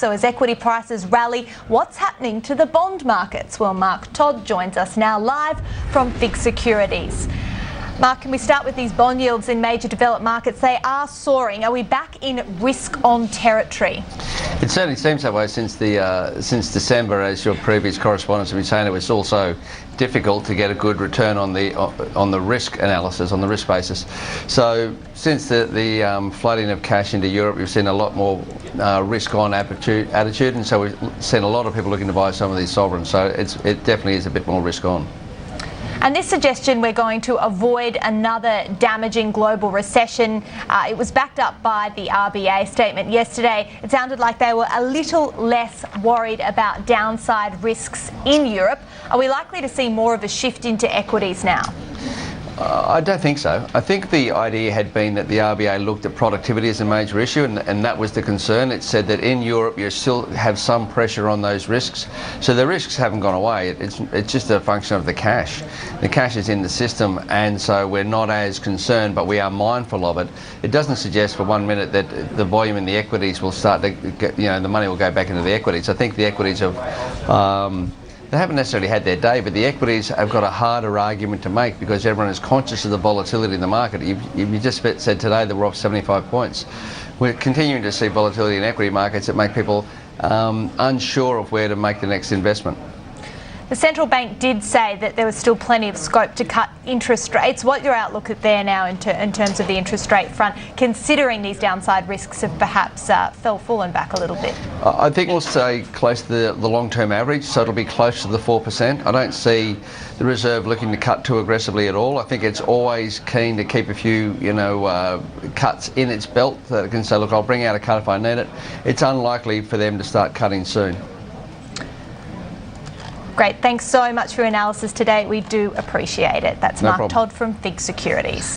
So as equity prices rally, what's happening to the bond markets? Well, Todd joins us now live from FIIG Securities. Mark, can we start with these bond yields in major developed markets? They are soaring. Are we back in risk-on territory? It certainly seems that way since December, as your previous correspondents have been saying. It was also difficult to get a good return on the risk analysis, on the risk basis. So since the flooding of cash into Europe, we've seen a lot more risk-on attitude, and so we've seen a lot of people looking to buy some of these sovereigns. So it definitely is a bit more risk-on. And this suggestion we're going to avoid another damaging global recession, it was backed up by the RBA statement yesterday. It sounded like they were a little less worried about downside risks in Europe. Are we likely to see more of a shift into equities now? I don't think so. I think the idea had been that the RBA looked at productivity as a major issue, and that was the concern. It said that in Europe you still have some pressure on those risks. So the risks haven't gone away. It's just a function of the cash. The cash is in the system, and so we're not as concerned, but we are mindful of it. It doesn't suggest for 1 minute that the volume in the equities will start to get, the money will go back into the equities. I think the equities have they haven't necessarily had their day, but the equities have got a harder argument to make because everyone is conscious of the volatility in the market. You just said today that we're off 75 points. We're continuing to see volatility in equity markets that make people unsure of where to make the next investment. The central bank did say that there was still plenty of scope to cut interest rates. What's your outlook there now in terms of the interest rate front, considering these downside risks have perhaps fallen back a little bit? I think we'll stay close to the long-term average, so it'll be close to the 4%. I don't see the Reserve looking to cut too aggressively at all. I think it's always keen to keep a few, cuts in its belt that it can say, look, I'll bring out a cut if I need it. It's unlikely for them to start cutting soon. Great. Thanks so much for your analysis today. We do appreciate it. That's Mark Todd from FIIG Securities.